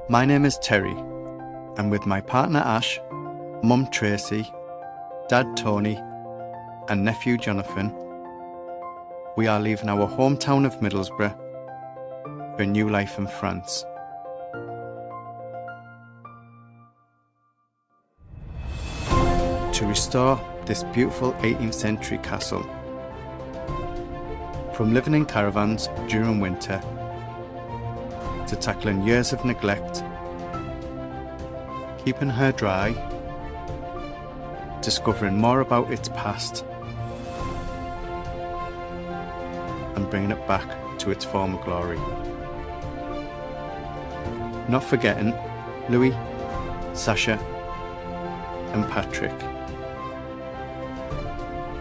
My name is Terry, and with my partner Ash, mum Tracy, dad Tony, and nephew Jonathan, we are leaving our hometown of Middlesbrough for a new life in France. To restore this beautiful 18th century castle. From living in caravans during winter to tackling years of neglect, keeping her dry, discovering more about its past, and bringing it back to its former glory. Not forgetting Louis, Sasha, and Patrick.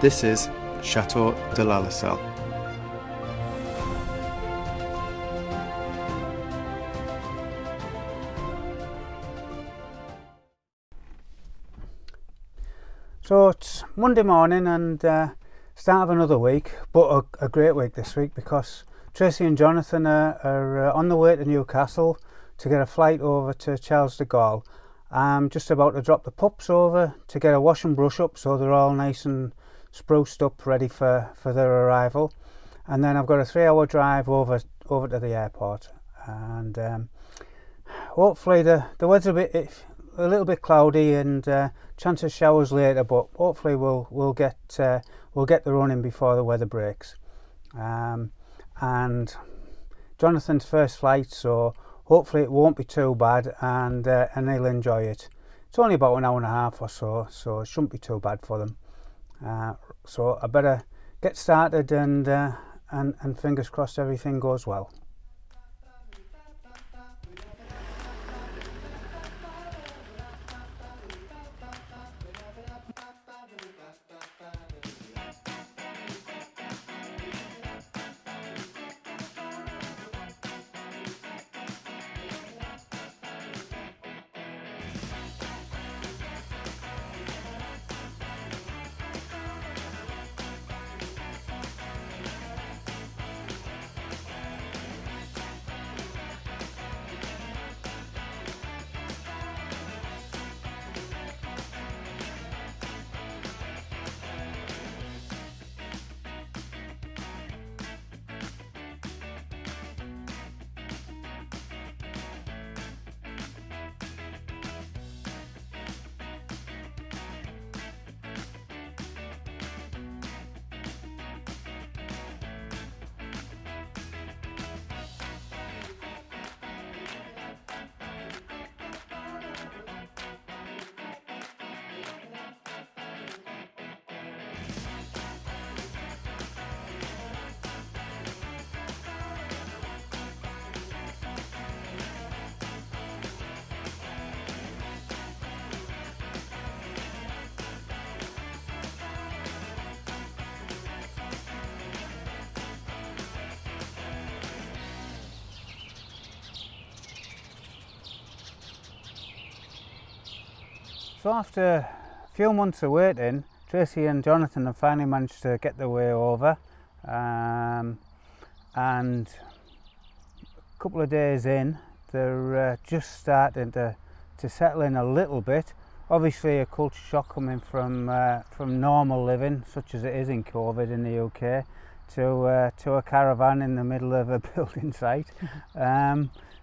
This is Château de Lalacelle. So it's Monday morning and start of another week, but a great week this week because Tracy and Jonathan are on the way to Newcastle to get a flight over to Charles de Gaulle. I'm just about to drop the pups over to get a wash and brush up so they're all nice and spruced up ready for their arrival, and then I've got a 3-hour drive over to the airport, and hopefully the weather's a little bit cloudy and chance of showers later, but hopefully we'll get the running before the weather breaks. And Jonathan's first flight, so hopefully it won't be too bad, and he'll enjoy it. It's only about an hour and a half or so it shouldn't be too bad for them. So I better get started and fingers crossed everything goes well. So after a few months of waiting, Tracy and Jonathan have finally managed to get their way over, and a couple of days in they're just starting to settle in a little bit. Obviously a culture shock coming from normal living such as it is in COVID in the UK to a caravan in the middle of a building site.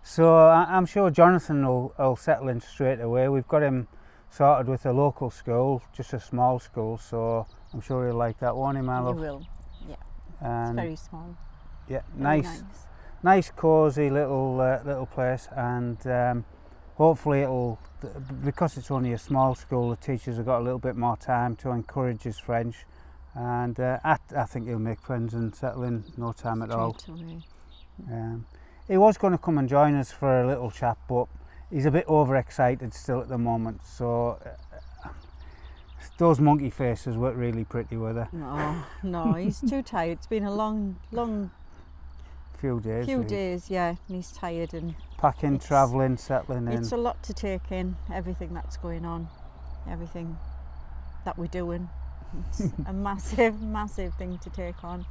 So I'm sure Jonathan will settle in straight away. We've got him sorted with a local school, just a small school, so I'm sure he'll like that, won't he, my love? He will, yeah. It's very small. Yeah, very nice cosy little place, and hopefully it'll, because it's only a small school, the teachers have got a little bit more time to encourage his French, and I think he'll make friends and settle in no time at all. He was going to come and join us for a little chat, but he's a bit overexcited still at the moment, so those monkey faces weren't really pretty, were they? No, he's too tired. It's been a long few days, yeah, and he's tired and packing, travelling, settling in. It's a lot to take in, everything that's going on, everything that we're doing. It's a massive thing to take on.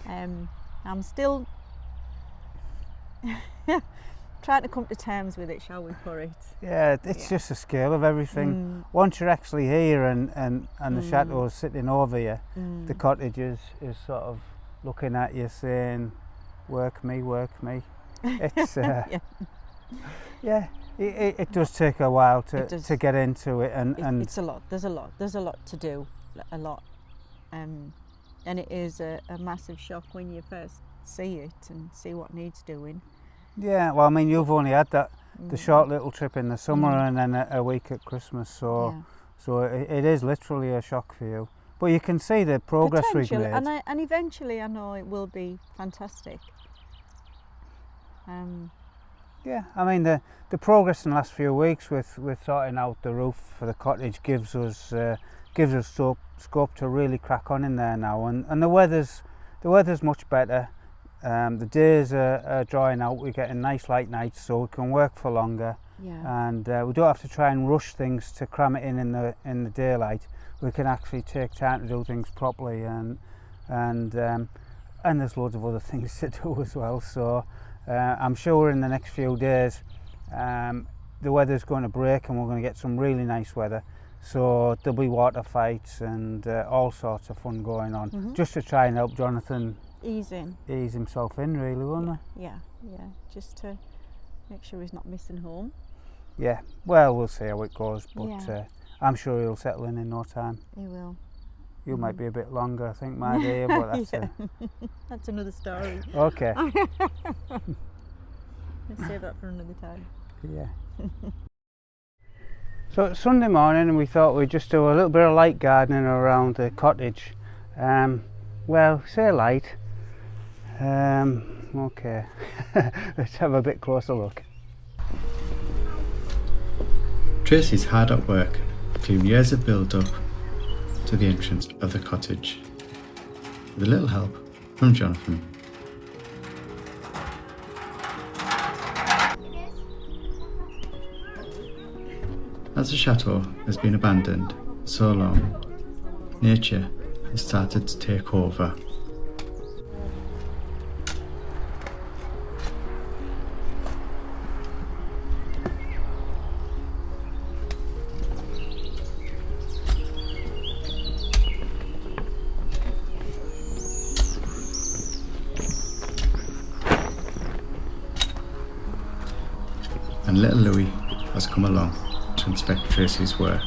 I'm still trying to come to terms with it, shall we, for it? Yeah, it's just the scale of everything. Once you're actually here and the chateau is sitting over you, the cottage is sort of looking at you saying, work me, work me. It's yeah, it does take a while to get into it, and it's a lot. There's a lot to do, a lot, and it is a massive shock when you first see it and see what needs doing. Yeah, well, I mean, you've only had the short little trip in the summer and then a week at Christmas, so it is literally a shock for you. But you can see the progress we've made. And eventually I know it will be fantastic. Yeah, I mean, the progress in the last few weeks with sorting out the roof for the cottage gives us scope to really crack on in there now, and the weather's much better. The days are drying out. We're getting nice light nights, so we can work for longer. Yeah. And we don't have to try and rush things to cram it in the daylight. We can actually take time to do things properly, and there's loads of other things to do as well. So I'm sure in the next few days the weather's going to break and we're going to get some really nice weather. So there'll be water fights and all sorts of fun going on, just to try and help Jonathan ease himself in, really, won't it? Yeah, just to make sure he's not missing home. Yeah, well, we'll see how it goes, but I'm sure he'll settle in no time. He will. You might be a bit longer, I think, my dear, but that's that's another story. Okay. Let's save that for another time. Yeah. So it's Sunday morning, and we thought we'd just do a little bit of light gardening around the cottage. Well, say light. Okay. Let's have a bit closer look. Tracy's hard at work, through years of build-up to the entrance of the cottage, with a little help from Jonathan. As the chateau has been abandoned so long, nature has started to take over. And little Louis has come along to inspect Tracy's work.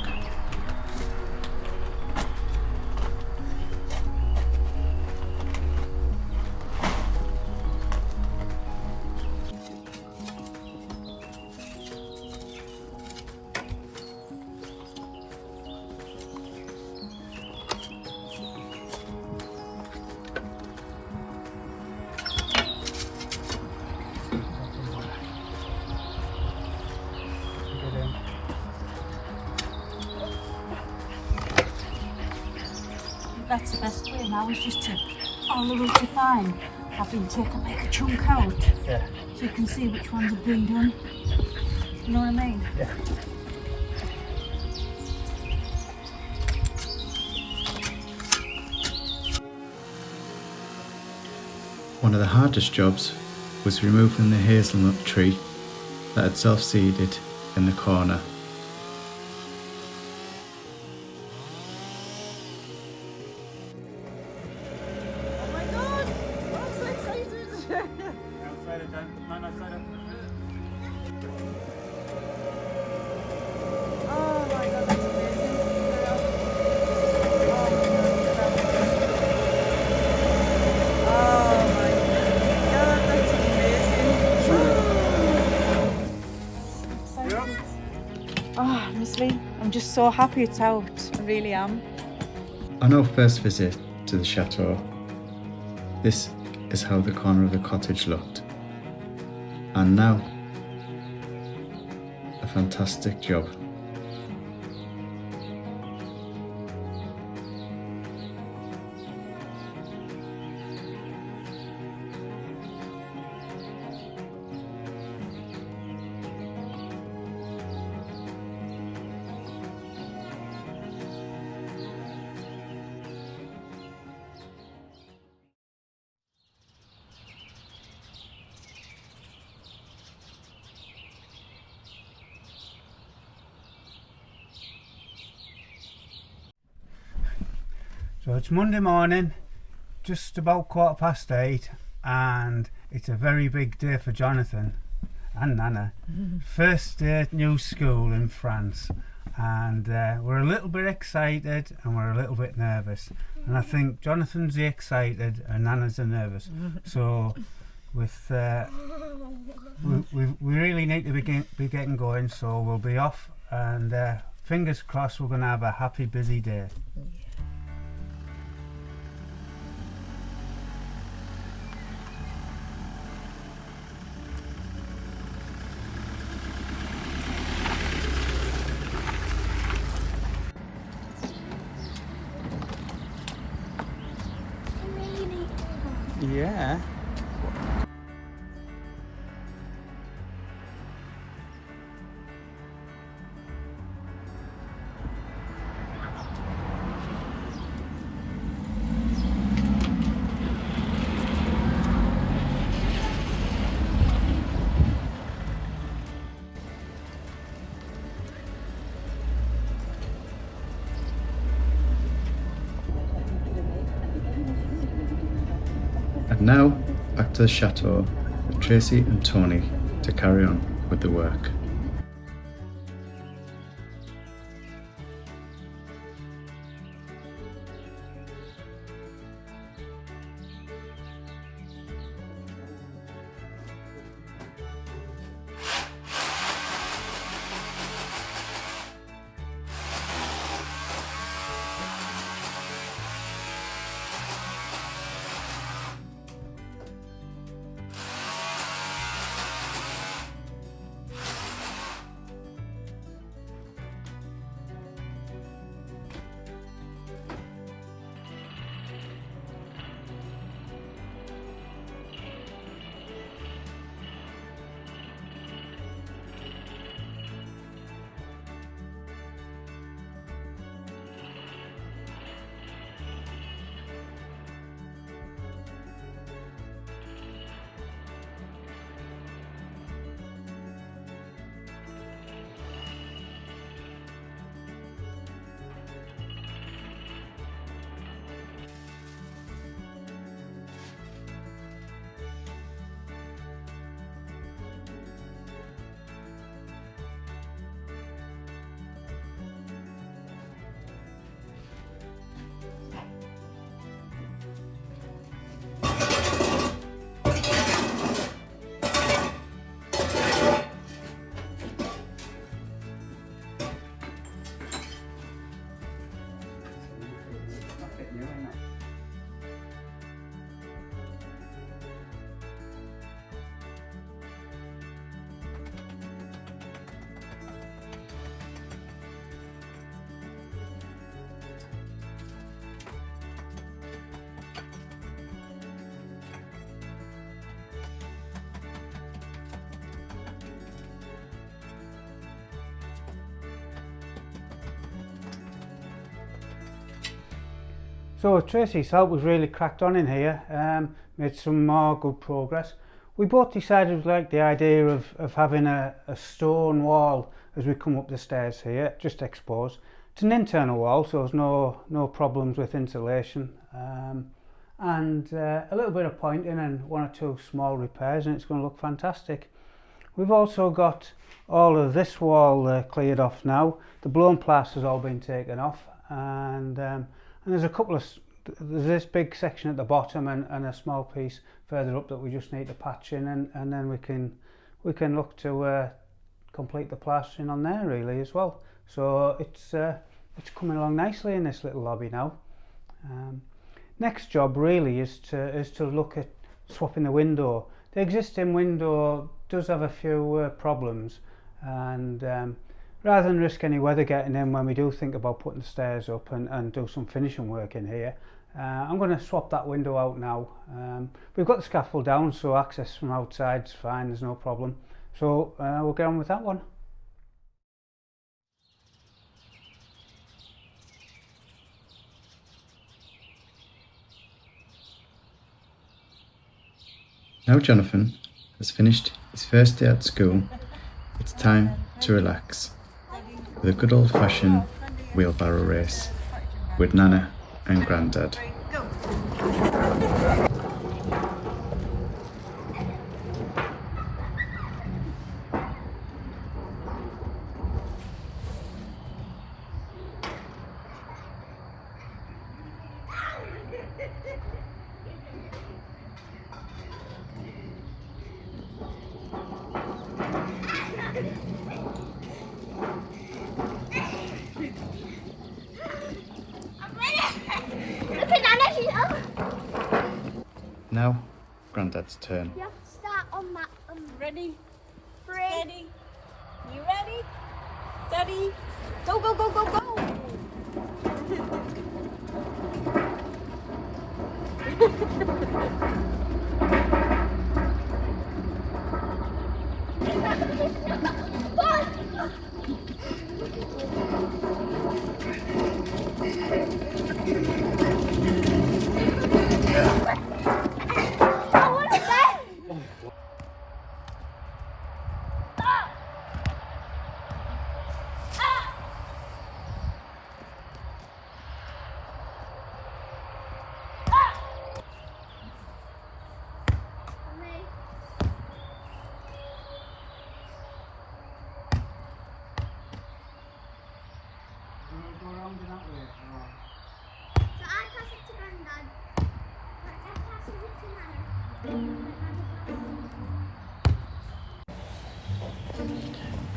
That's the best way now, is just to, all the roots are fine, having taken like a chunk out, so you can see which ones have been done. You know what I mean? Yeah. One of the hardest jobs was removing the hazelnut tree that had self-seeded in the corner. Honestly, I'm just so happy it's out. I really am. On our first visit to the chateau, this is how the corner of the cottage looked. And now, a fantastic job. So it's Monday morning, just about 8:15, and it's a very big day for Jonathan and Nana. First day at new school in France, and we're a little bit excited and we're a little bit nervous. And I think Jonathan's the excited and Nana's the nervous. So with we really need to be getting going, so we'll be off, and fingers crossed we're going to have a happy busy day. Yeah. And now, back to the chateau with Tracy and Tony to carry on with the work. So Tracy's help was really cracked on in here, made some more good progress. We both decided we liked the idea of having a stone wall as we come up the stairs here, just exposed. It's an internal wall, so there's no problems with insulation, and a little bit of pointing and one or two small repairs, and it's going to look fantastic. We've also got all of this wall cleared off now. The blown plaster's all been taken off, and there's a couple of, there's this big section at the bottom and a small piece further up that we just need to patch in, and then we can look to complete the plastering on there really as well. So it's coming along nicely in this little lobby now. Next job really is to look at swapping the window. The existing window does have a few problems, and rather than risk any weather getting in when we do think about putting the stairs up and do some finishing work in here, I'm going to swap that window out now. We've got the scaffold down, so access from outside's fine, there's no problem. So we'll get on with that one. Now Jonathan has finished his first day at school, it's time to relax with a good old-fashioned wheelbarrow race with Nana and Grandad. Go. Now, Grandad's turn. You have to start on that. Ready? Three. Steady. You ready? Steady. Go, go, go, go, go. Oh, what is that? So I pass it to Grandad. Grandad passes it to Nana.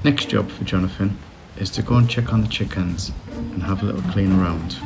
Next job for Jonathan is to go and check on the chickens and have a little clean around.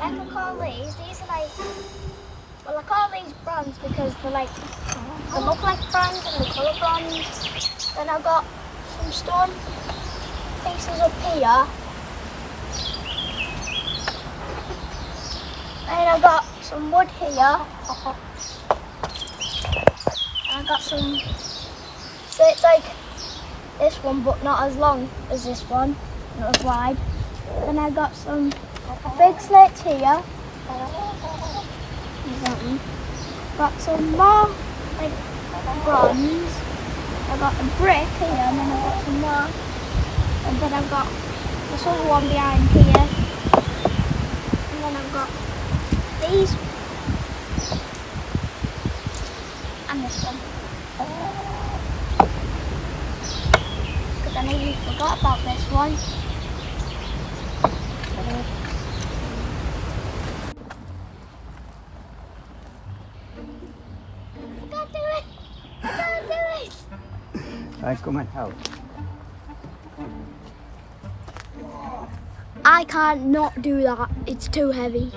Like I call these are like, well I call these bronze because they're like, they look like bronze and the colour bronze. Then I've got some stone pieces up here. And I've got some wood here. And I've got some, so it's like this one but not as long as this one, not as wide. Then I've got some big slates here. Got some more like bronze. I've got a brick here and then I've got some more. And then I've got this other one behind here. And then I've got these. And this one. Because I nearly forgot about this one. Right, come and help. I can't not do that. It's too heavy.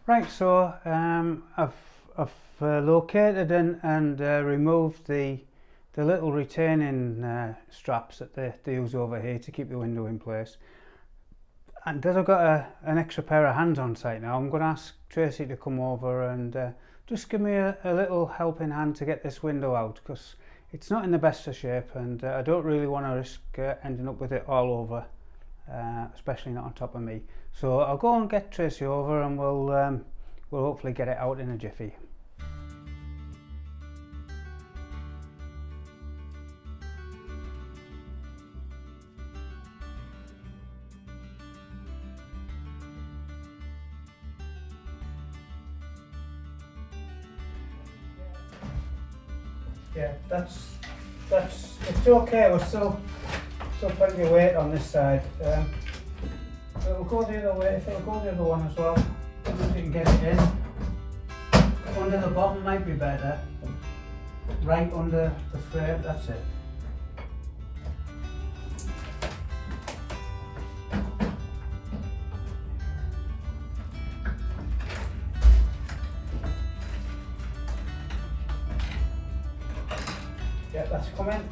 Right, so I've located and removed the little retaining straps that they use over here to keep the window in place. And as I've got an extra pair of hands on site now, I'm going to ask Tracy to come over and just give me a little helping hand to get this window out, because it's not in the best of shape, and I don't really want to risk ending up with it all over, especially not on top of me. So I'll go and get Tracy over, and we'll hopefully get it out in a jiffy. Yeah, that's it's okay. We're still plenty of weight on this side. It'll go the other way. If it'll go the other one as well, if you can get it in. Under the bottom might be better. Right under the frame. That's it. Yeah, that's coming.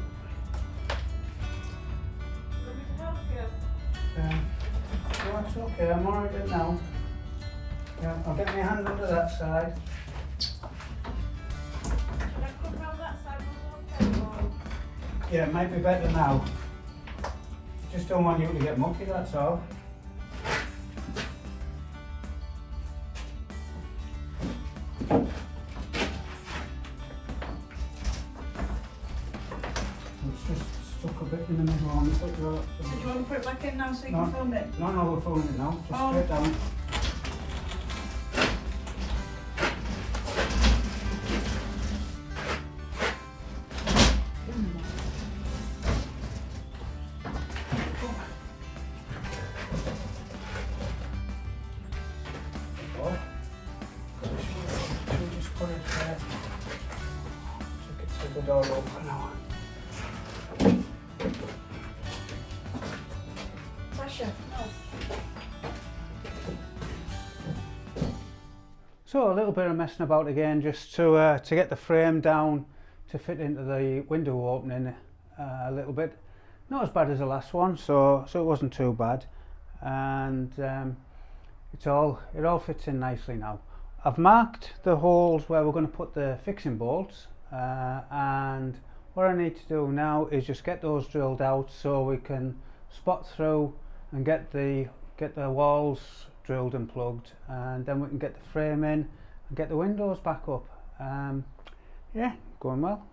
No, it's okay, I'm alright with it now. Yeah, I'll get my hand under that side. Yeah, it might be better now. Just don't want you to get mucky, that's all. It's just stuck a bit in the middle on the foot. So do you want to put it back in now so you can film it? No, we're filming it now. Just straight down. Just put it there. Check it so the door open now. So a little bit of messing about again, just to get the frame down to fit into the window opening a little bit. Not as bad as the last one, so it wasn't too bad, and it all fits in nicely now. I've marked the holes where we're going to put the fixing bolts, and what I need to do now is just get those drilled out so we can spot through and get the walls drilled and plugged, and then we can get the frame in and get the windows back up. Yeah, going well.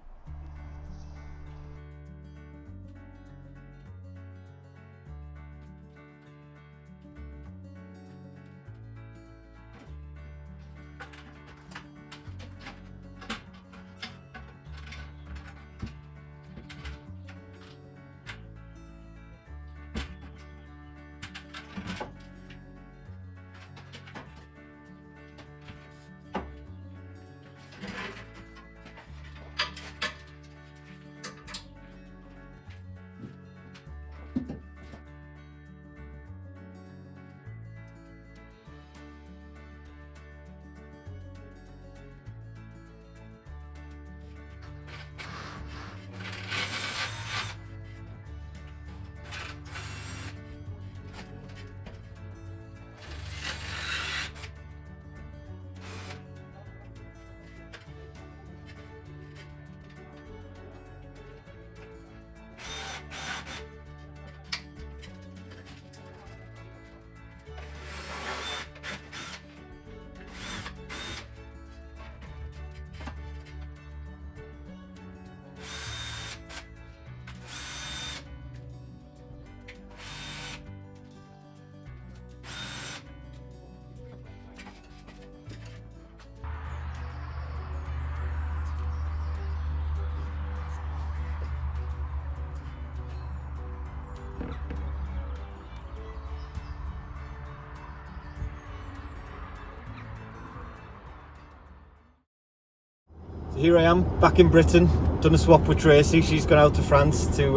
Here I am back in Britain, done a swap with Tracy. She's gone out to France to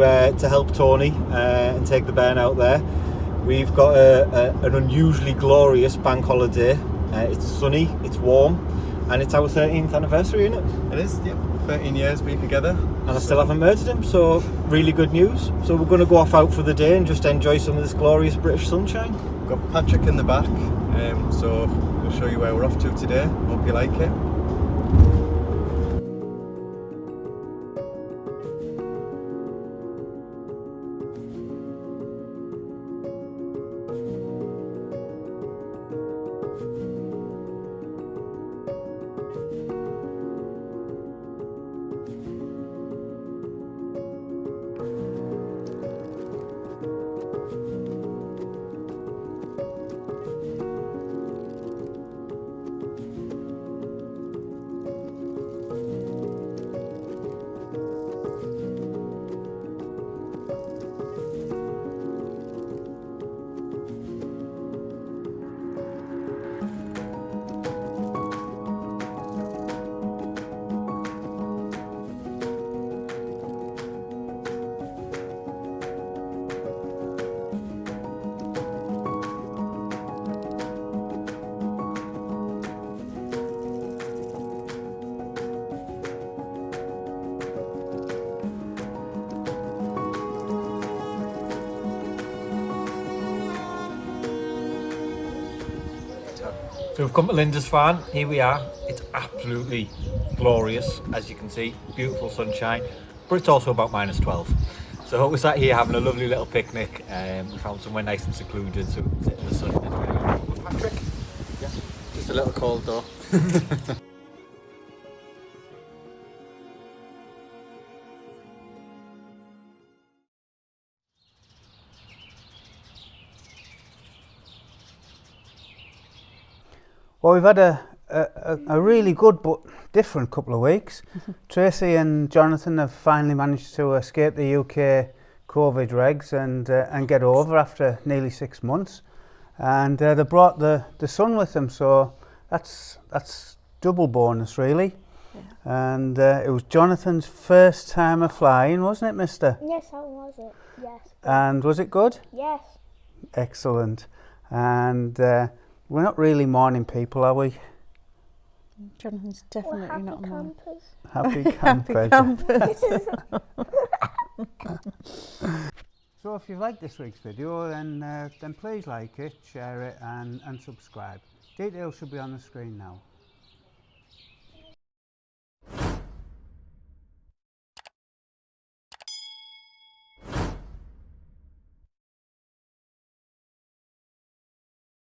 help Tony and take the bairn out there. We've got an unusually glorious bank holiday. It's sunny, it's warm, and it's our 13th anniversary, isn't it? It is, yeah. 13 years been together. And I still haven't murdered him, so really good news. So we're going to go off out for the day and just enjoy some of this glorious British sunshine. Got Patrick in the back, so we'll show you where we're off to today. Hope you like it. So we've come to Linda's farm. Here we are. It's absolutely glorious, as you can see. Beautiful sunshine, but it's also about -12. So we're sat here having a lovely little picnic. We found somewhere nice and secluded so we can sit in the sun. And Patrick? Yeah, just a little cold though. Well, we've had a really good but different couple of weeks. Tracy and Jonathan have finally managed to escape the UK COVID regs and get over after nearly 6 months. And they brought the son with them, so that's double bonus really. Yeah. And it was Jonathan's first time of flying, wasn't it, mister? Yes, how was it? Yes. And was it good? Yes. Excellent. And we're not really morning people, are we? Jonathan's definitely We're not mine. Happy campers. So if you've liked this week's video, then please like it, share it and subscribe. Details should be on the screen now.